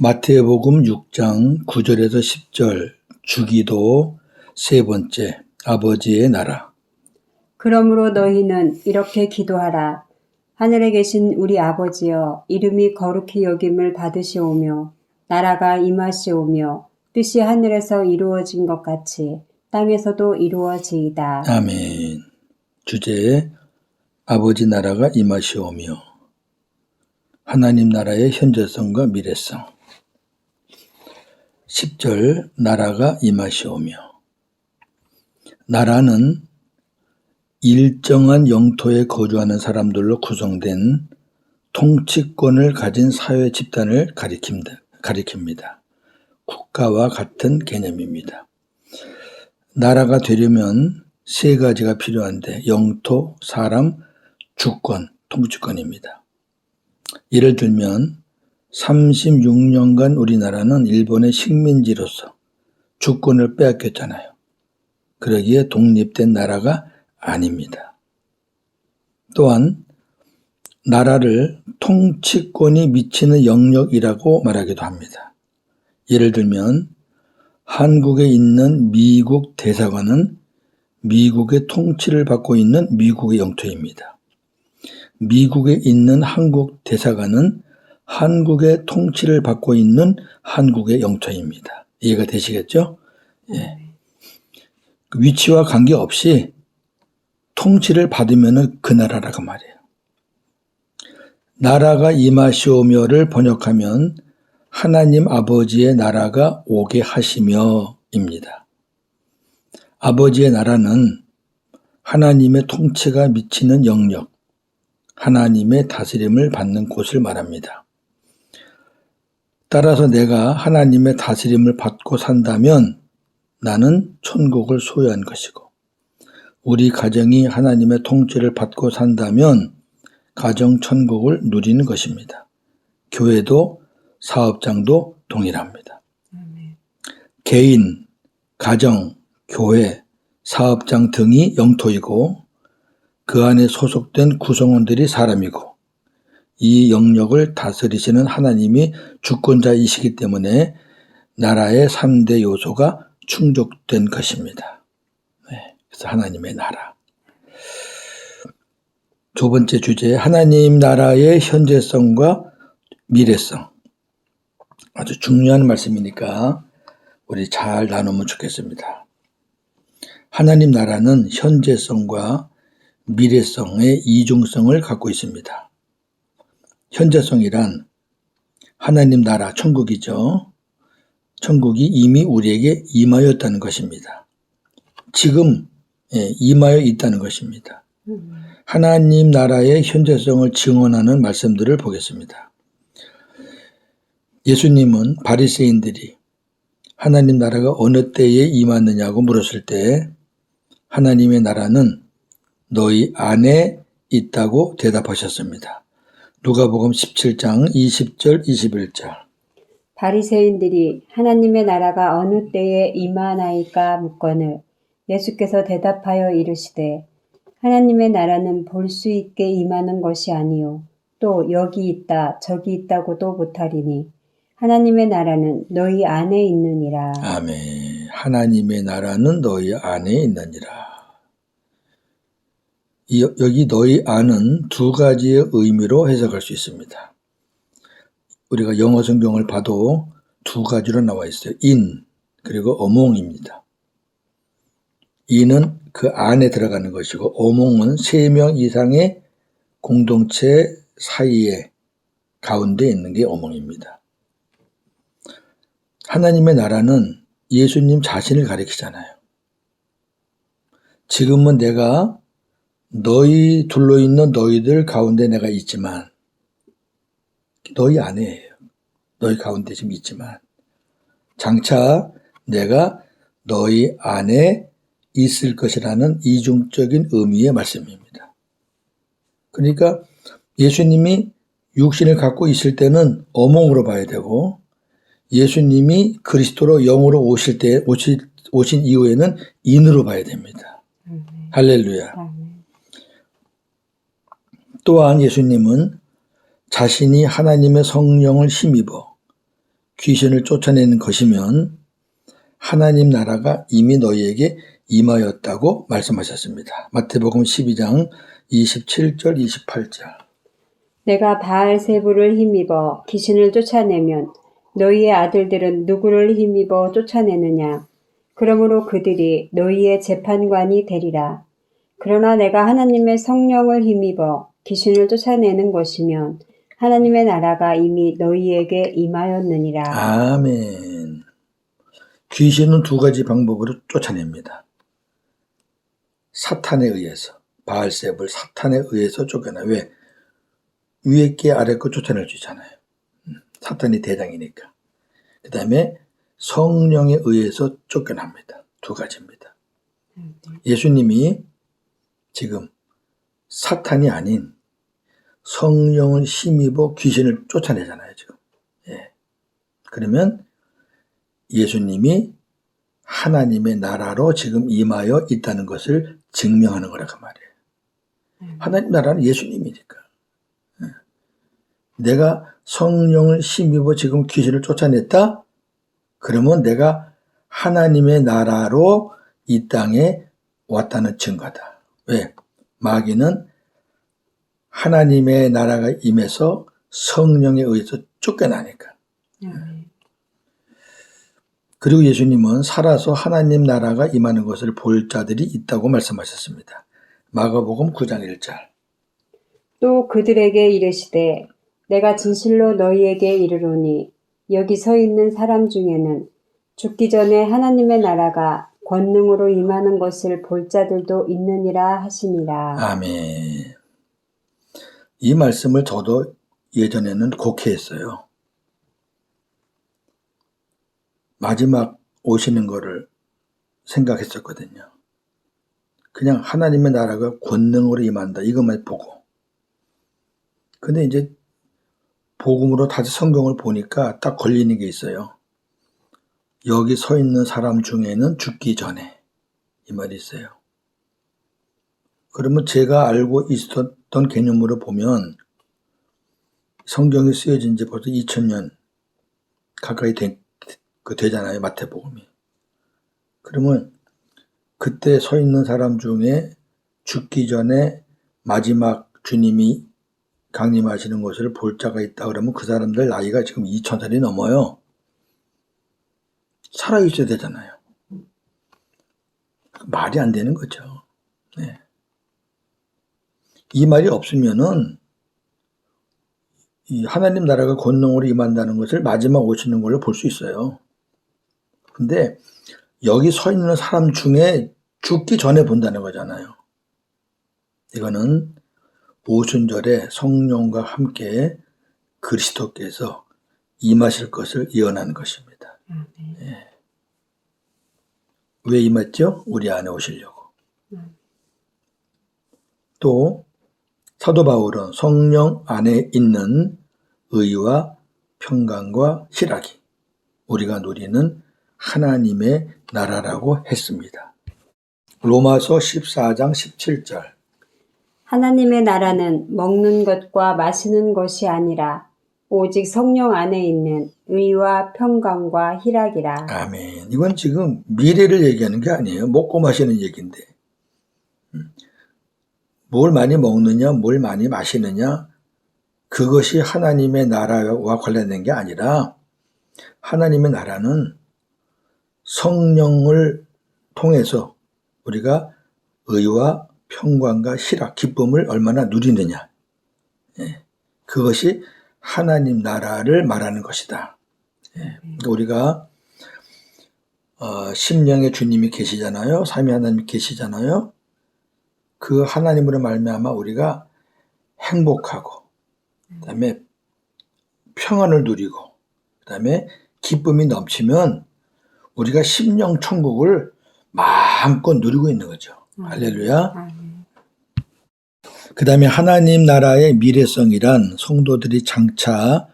마태복음 6장 9절에서 10절 주기도 세 번째 아버지의 나라. 그러므로 너희는 이렇게 기도하라. 하늘에 계신 우리 아버지여, 이름이 거룩히 여김을 받으시오며 나라가 임하시오며 뜻이 하늘에서 이루어진 것 같이 땅에서도 이루어지이다. 아멘. 주제 아버지 나라가 임하시오며 하나님 나라의 현재성과 미래성. 10절 나라가 임하시오며. 나라는 일정한 영토에 거주하는 사람들로 구성된 통치권을 가진 사회 집단을 가리킵니다. 국가와 같은 개념입니다. 나라가 되려면 세 가지가 필요한데 영토, 사람, 주권, 통치권입니다. 예를 들면 36년간 우리나라는 일본의 식민지로서 주권을 빼앗겼잖아요. 그러기에 독립된 나라가 아닙니다. 또한 나라를 통치권이 미치는 영역이라고 말하기도 합니다. 예를 들면 한국에 있는 미국 대사관은 미국의 통치를 받고 있는 미국의 영토입니다. 미국에 있는 한국 대사관은 한국의 통치를 받고 있는 한국의 영토입니다. 이해가 되시겠죠? 예. 위치와 관계없이 통치를 받으면 그 나라라고 말이에요. 나라가 임하시오며를 번역하면 하나님 아버지의 나라가 오게 하시며입니다. 아버지의 나라는 하나님의 통치가 미치는 영역, 하나님의 다스림을 받는 곳을 말합니다. 따라서 내가 하나님의 다스림을 받고 산다면 나는 천국을 소유한 것이고, 우리 가정이 하나님의 통치를 받고 산다면 가정 천국을 누리는 것입니다. 교회도 사업장도 동일합니다. 개인, 가정, 교회, 사업장 등이 영토이고 그 안에 소속된 구성원들이 사람이고 이 영역을 다스리시는 하나님이 주권자이시기 때문에 나라의 3대 요소가 충족된 것입니다. 네, 그래서 하나님의 나라. 두 번째 주제, 하나님 나라의 현재성과 미래성. 아주 중요한 말씀이니까 우리 잘 나누면 좋겠습니다. 하나님 나라는 현재성과 미래성의 이중성을 갖고 있습니다. 현재성이란 하나님 나라, 천국이죠. 천국이 이미 우리에게 임하였다는 것입니다. 지금 임하여 있다는 것입니다. 하나님 나라의 현재성을 증언하는 말씀들을 보겠습니다. 예수님은 바리새인들이 하나님 나라가 어느 때에 임하느냐고 물었을 때 하나님의 나라는 너희 안에 있다고 대답하셨습니다. 누가복음 17장 20절 21절. 바리새인들이 하나님의 나라가 어느 때에 임하나이까 묻거늘 예수께서 대답하여 이르시되 하나님의 나라는 볼 수 있게 임하는 것이 아니요 또 여기 있다 저기 있다고도 못하리니 하나님의 나라는 너희 안에 있느니라. 아멘. 하나님의 나라는 너희 안에 있느니라. 여기 너희 안은 두 가지의 의미로 해석할 수 있습니다. 우리가 영어 성경을 봐도 두 가지로 나와 있어요. in 그리고 among입니다. in은 그 안에 들어가는 것이고 among은 3명 이상의 공동체 사이에 가운데 있는 게 among입니다. 하나님의 나라는 예수님 자신을 가리키잖아요. 지금은 내가 너희 둘러 있는 너희들 가운데 내가 있지만 너희 안에예요. 너희 가운데 지금 있지만 장차 내가 너희 안에 있을 것이라는 이중적인 의미의 말씀입니다. 그러니까 예수님이 육신을 갖고 있을 때는 어몽으로 봐야 되고 예수님이 그리스도로 영으로 오신 이후에는 인으로 봐야 됩니다. 할렐루야. 또한 예수님은 자신이 하나님의 성령을 힘입어 귀신을 쫓아내는 것이면 하나님 나라가 이미 너희에게 임하였다고 말씀하셨습니다. 마태복음 12장 27절 28절. 내가 바알세불을 힘입어 귀신을 쫓아내면 너희의 아들들은 누구를 힘입어 쫓아내느냐? 그러므로 그들이 너희의 재판관이 되리라. 그러나 내가 하나님의 성령을 힘입어 귀신을 쫓아내는 것이면 하나님의 나라가 이미 너희에게 임하였느니라. 아멘. 귀신은 두 가지 방법으로 쫓아냅니다. 사탄에 의해서, 바알세불 사탄에 의해서 쫓겨나. 왜? 위에 게 아래 거 쫓아낼 수 있잖아요. 사탄이 대장이니까. 그 다음에 성령에 의해서 쫓겨납니다. 두 가지입니다. 예수님이 지금 사탄이 아닌 성령을 힘입어 귀신을 쫓아내잖아요, 지금. 예. 그러면 예수님이 하나님의 나라로 지금 임하여 있다는 것을 증명하는 거라고 말이에요. 하나님 나라는 예수님이니까. 예. 내가 성령을 힘입어 지금 귀신을 쫓아냈다? 그러면 내가 하나님의 나라로 이 땅에 왔다는 증거다. 왜? 마귀는 하나님의 나라가 임해서 성령에 의해서 쫓겨나니까. 그리고 예수님은 살아서 하나님 나라가 임하는 것을 볼 자들이 있다고 말씀하셨습니다. 마가복음 9장 1절. 또 그들에게 이르시되 내가 진실로 너희에게 이르노니 여기 서 있는 사람 중에는 죽기 전에 하나님의 나라가 권능으로 임하는 것을 볼 자들도 있느니라 하시니라. 아멘. 이 말씀을 저도 예전에는 곡해했어요. 마지막 오시는 거를 생각했었거든요. 그냥 하나님의 나라가 권능으로 임한다 이것만 보고. 근데 이제 복음으로 다시 성경을 보니까 딱 걸리는 게 있어요. 여기 서 있는 사람 중에는 죽기 전에 이 말이 있어요. 그러면 제가 알고 있었던 개념으로 보면 성경이 쓰여진 지 벌써 2000년 가까이 되잖아요. 마태복음이. 그러면 그때 서 있는 사람 중에 죽기 전에 마지막 주님이 강림하시는 것을 볼 자가 있다 그러면 그 사람들 나이가 지금 2000살이 넘어요. 살아있어야 되잖아요. 말이 안 되는 거죠. 네. 이 말이 없으면은 이 하나님 나라가 권능으로 임한다는 것을 마지막 오시는 걸로 볼 수 있어요. 근데 여기 서 있는 사람 중에 죽기 전에 본다는 거잖아요. 이거는 오순절에 성령과 함께 그리스도께서 임하실 것을 예언하는 것입니다. 예. 왜 임했죠? 우리 안에 오시려고. 또 사도 바울은 성령 안에 있는 의와 평강과 희락이 우리가 누리는 하나님의 나라라고 했습니다. 로마서 14장 17절. 하나님의 나라는 먹는 것과 마시는 것이 아니라 오직 성령 안에 있는 의와 평강과 희락이라. 아멘. 이건 지금 미래를 얘기하는 게 아니에요. 먹고 마시는 얘기인데. 뭘 많이 먹느냐, 뭘 많이 마시느냐, 그것이 하나님의 나라와 관련된 게 아니라 하나님의 나라는 성령을 통해서 우리가 의와 평강과 희락, 기쁨을 얼마나 누리느냐. 그것이 하나님 나라를 말하는 것이다. 그러니까 우리가 심령의 주님이 계시잖아요. 삼위 하나님이 계시잖아요. 그 하나님으로 말미암아 우리가 행복하고 그다음에 평안을 누리고 그다음에 기쁨이 넘치면 우리가 심령 천국을 마음껏 누리고 있는 거죠. 할렐루야. 그 다음에 하나님 나라의 미래성이란 성도들이 장차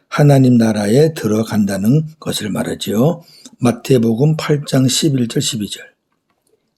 하나님 나라에 들어간다는 것을 말하지요. 마태복음 8장 11절 12절.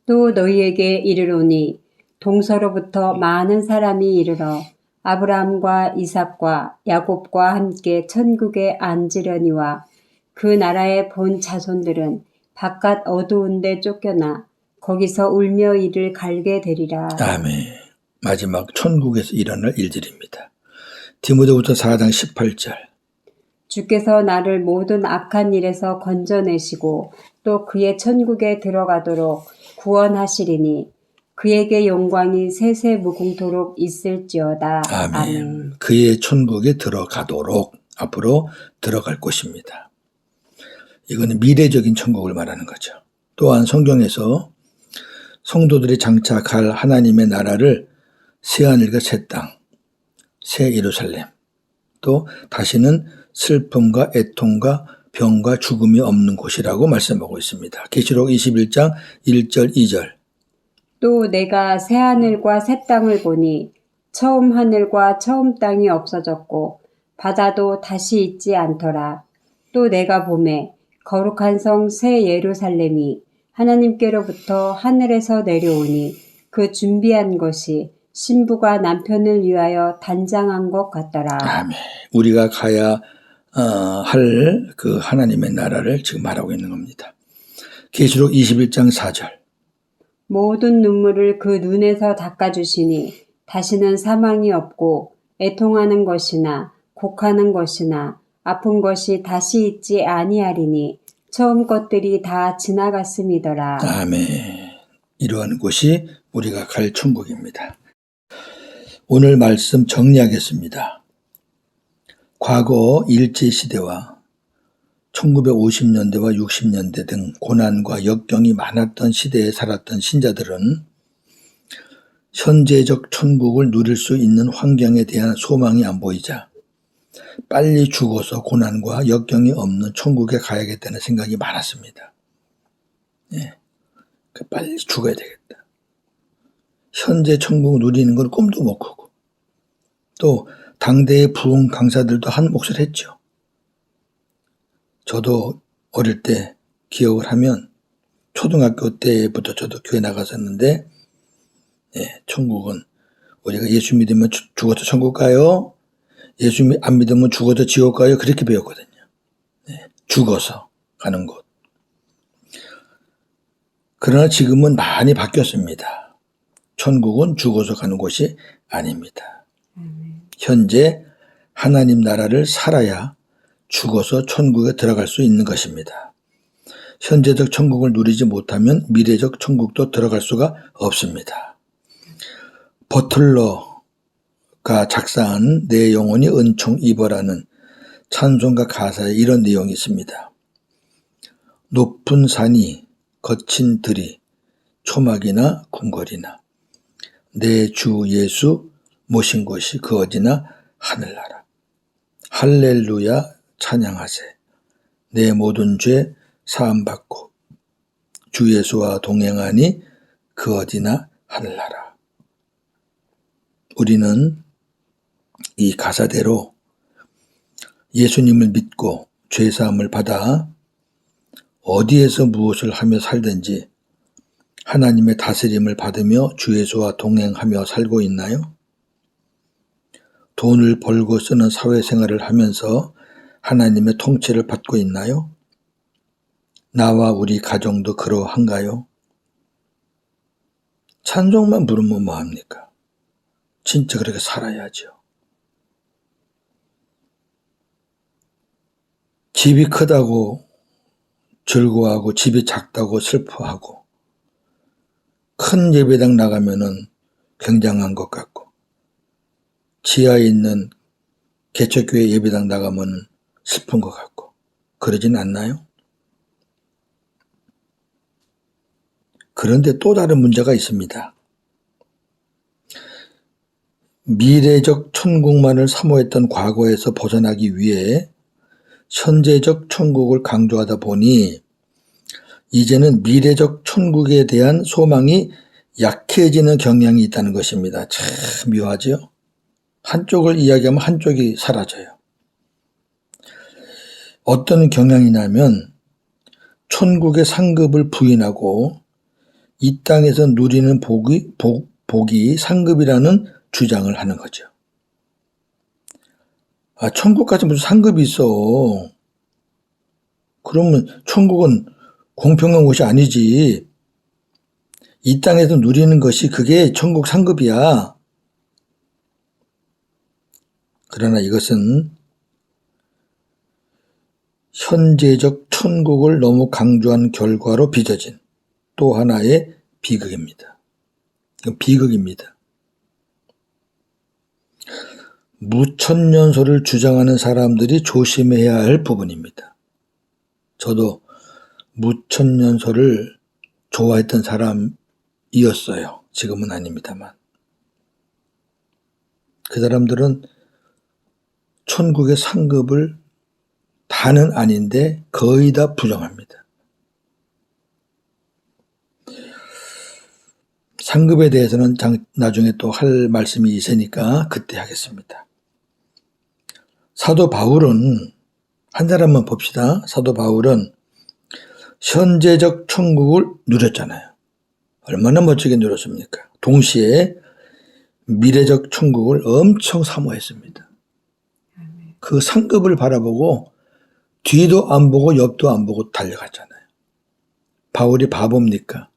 또 너희에게 이르노니 동서로부터 많은 사람이 이르러 아브라함과 이삭과 야곱과 함께 천국에 앉으려니와 그 나라의 본 자손들은 바깥 어두운 데 쫓겨나 거기서 울며 이를 갈게 되리라. 아멘. 마지막 천국에서 일어날 일들입니다. 디모데후서 4장 18절. 주께서 나를 모든 악한 일에서 건져내시고 또 그의 천국에 들어가도록 구원하시리니 그에게 영광이 세세 무궁토록 있을지어다. 아멘. 그의 천국에 들어가도록 앞으로 들어갈 곳입니다. 이거는 미래적인 천국을 말하는 거죠. 또한 성경에서 성도들이 장착할 하나님의 나라를 새하늘과 새 땅, 새 예루살렘, 또 다시는 슬픔과 애통과 병과 죽음이 없는 곳이라고 말씀하고 있습니다. 계시록 21장 1절 2절. 또 내가 새 하늘과 새 땅을 보니 처음 하늘과 처음 땅이 없어졌고 바다도 다시 있지 않더라. 또 내가 보매 거룩한 성 새 예루살렘이 하나님께로부터 하늘에서 내려오니 그 준비한 것이 신부가 남편을 위하여 단장한 것 같더라. 아멘. 우리가 가야 할 그 하나님의 나라를 지금 말하고 있는 겁니다. 계시록 21장 4절. 모든 눈물을 그 눈에서 닦아주시니 다시는 사망이 없고 애통하는 것이나 곡하는 것이나 아픈 것이 다시 있지 아니하리니 처음 것들이 다 지나갔음이더라. 아멘. 이러한 곳이 우리가 갈 천국입니다. 오늘 말씀 정리하겠습니다. 과거 일제시대와 1950년대와 60년대 등 고난과 역경이 많았던 시대에 살았던 신자들은 현재적 천국을 누릴 수 있는 환경에 대한 소망이 안 보이자 빨리 죽어서 고난과 역경이 없는 천국에 가야겠다는 생각이 많았습니다. 빨리 죽어야 되겠다. 현재 천국 누리는 건 꿈도 못 꾸고 또 당대의 부흥 강사들도 한 몫을 했죠. 저도 어릴 때 기억을 하면 초등학교 때부터 저도 교회 나갔었는데 천국은 우리가 예수 믿으면 죽어서 천국 가요. 예수 안 믿으면 죽어서 지옥 가요. 그렇게 배웠거든요. 죽어서 가는 곳. 그러나 지금은 많이 바뀌었습니다. 천국은 죽어서 가는 곳이 아닙니다. 현재 하나님 나라를 살아야 죽어서 천국에 들어갈 수 있는 것입니다. 현재적 천국을 누리지 못하면 미래적 천국도 들어갈 수가 없습니다. 버틀러가 작사한 내 영혼이 은총 입어라는 찬송가 가사에 이런 내용이 있습니다. 높은 산이 거친 들이 초막이나 궁궐이나 내 주 예수 모신 곳이 그 어디나 하늘나라. 할렐루야 찬양하세. 내 모든 죄 사함받고 주 예수와 동행하니 그 어디나 하늘나라. 우리는 이 가사대로 예수님을 믿고 죄사함을 받아 어디에서 무엇을 하며 살든지 하나님의 다스림을 받으며 주 예수와 동행하며 살고 있나요? 돈을 벌고 쓰는 사회생활을 하면서 하나님의 통치를 받고 있나요? 나와 우리 가정도 그러한가요? 찬송만 부르면 뭐합니까? 진짜 그렇게 살아야죠. 집이 크다고 즐거워하고 집이 작다고 슬퍼하고 큰 예배당 나가면은 굉장한 것 같고 지하에 있는 개척교회 예배당 나가면 슬픈 것 같고 그러진 않나요? 그런데 또 다른 문제가 있습니다. 미래적 천국만을 사모했던 과거에서 벗어나기 위해 현재적 천국을 강조하다 보니 이제는 미래적 천국에 대한 소망이 약해지는 경향이 있다는 것입니다. 참 묘하죠? 한쪽을 이야기하면 한쪽이 사라져요. 어떤 경향이냐면 천국의 상급을 부인하고 이 땅에서 누리는 복이 상급이라는 주장을 하는 거죠. 천국까지 무슨 상급이 있어. 그러면 천국은 공평한 곳이 아니지. 이 땅에서 누리는 것이 그게 천국 상급이야. 그러나 이것은 현재적 천국을 너무 강조한 결과로 빚어진 또 하나의 비극입니다. 이건 비극입니다. 무천년소를 주장하는 사람들이 조심해야 할 부분입니다. 저도 무천년소를 좋아했던 사람이었어요. 지금은 아닙니다만. 그 사람들은 천국의 상급을 다는 아닌데 거의 다 부정합니다. 상급에 대해서는 나중에 또 할 말씀이 있으니까 그때 하겠습니다. 사도 바울은 한 사람만 봅시다. 사도 바울은 현재적 천국을 누렸잖아요. 얼마나 멋지게 누렸습니까? 동시에 미래적 천국을 엄청 사모했습니다. 그 상급을 바라보고 뒤도 안 보고 옆도 안 보고 달려갔잖아요. 바울이 바보입니까?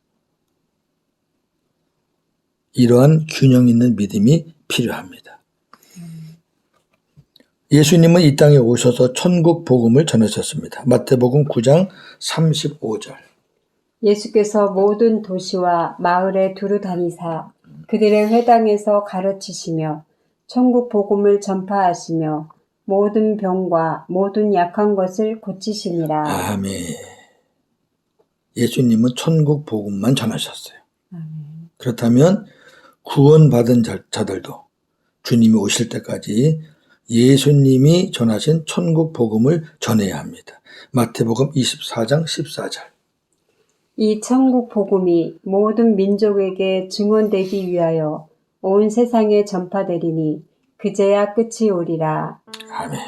이러한 균형 있는 믿음이 필요합니다. 예수님은 이 땅에 오셔서 천국 복음을 전하셨습니다. 마태복음 9장 35절. 예수께서 모든 도시와 마을에 두루 다니사 그들의 회당에서 가르치시며 천국 복음을 전파하시며 모든 병과 모든 약한 것을 고치시니라. 아멘. 예수님은 천국 복음만 전하셨어요. 그렇다면 구원받은 자들도 주님이 오실 때까지 예수님이 전하신 천국 복음을 전해야 합니다. 마태복음 24장 14절. 이 천국 복음이 모든 민족에게 증언되기 위하여 온 세상에 전파되리니 그제야 끝이 오리라. 아멘.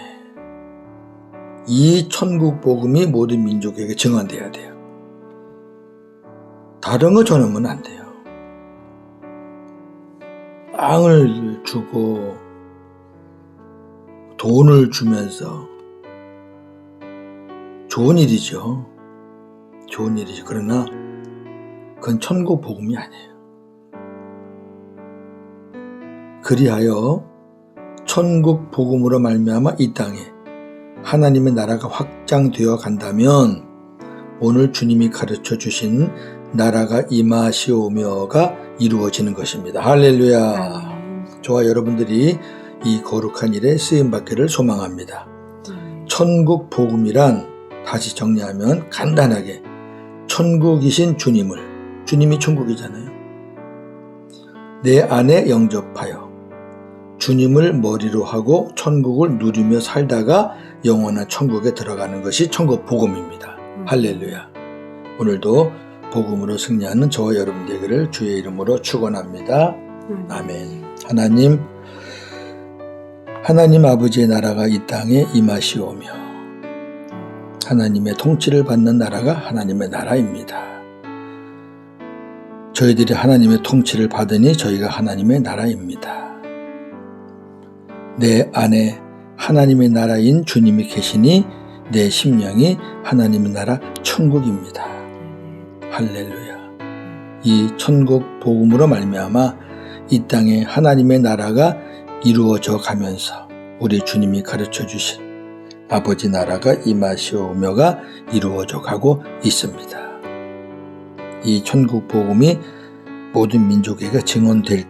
이 천국 복음이 모든 민족에게 증언돼야 돼요. 다른 거 전하면 안 돼요. 빵을 주고 돈을 주면서 좋은 일이죠. 좋은 일이죠. 그러나 그건 천국 복음이 아니에요. 그리하여 천국 복음으로 말미암아 이 땅에 하나님의 나라가 확장되어 간다면 오늘 주님이 가르쳐 주신 나라가 임하시오며가 이루어지는 것입니다. 할렐루야. 저와 여러분들이 이 거룩한 일에 쓰임받기를 소망합니다. 천국 복음이란 다시 정리하면 간단하게 천국이신 주님이 천국이잖아요. 내 안에 영접하여 주님을 머리로 하고 천국을 누리며 살다가 영원한 천국에 들어가는 것이 천국 복음입니다. 할렐루야. 오늘도 복음으로 승리하는 저와 여러분 되기를 주의 이름으로 축원합니다. 아멘. 하나님 아버지의 나라가 이 땅에 임하시오며 하나님의 통치를 받는 나라가 하나님의 나라입니다. 저희들이 하나님의 통치를 받으니 저희가 하나님의 나라입니다. 내 안에 하나님의 나라인 주님이 계시니 내 심령이 하나님의 나라 천국입니다. 할렐루야. 이 천국 복음으로 말미암아 이 땅에 하나님의 나라가 이루어져 가면서 우리 주님이 가르쳐 주신 아버지 나라가 임하시오며가 이루어져 가고 있습니다. 이 천국 복음이 모든 민족에게 증언됐을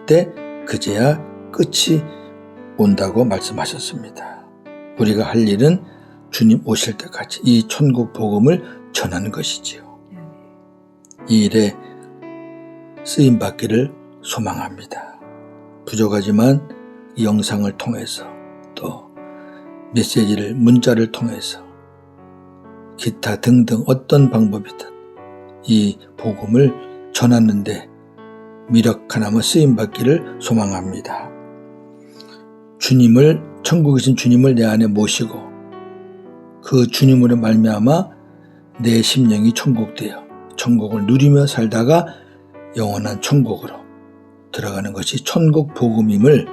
때 그제야 끝이 온다고 말씀하셨습니다. 우리가 할 일은 주님 오실 때까지 이 천국 복음을 전하는 것이지요. 이 일에 쓰임받기를 소망합니다. 부족하지만 이 영상을 통해서 또 메시지를 문자를 통해서 기타 등등 어떤 방법이든 이 복음을 전하는데 미력하나마 쓰임받기를 소망합니다. 천국이신 주님을 내 안에 모시고 그 주님으로 말미암아 내 심령이 천국되어 천국을 누리며 살다가 영원한 천국으로 들어가는 것이 천국 복음임을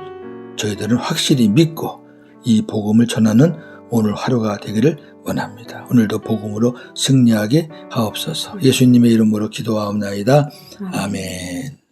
저희들은 확실히 믿고 이 복음을 전하는 오늘 하루가 되기를 원합니다. 오늘도 복음으로 승리하게 하옵소서. 예수님의 이름으로 기도하옵나이다. 아멘.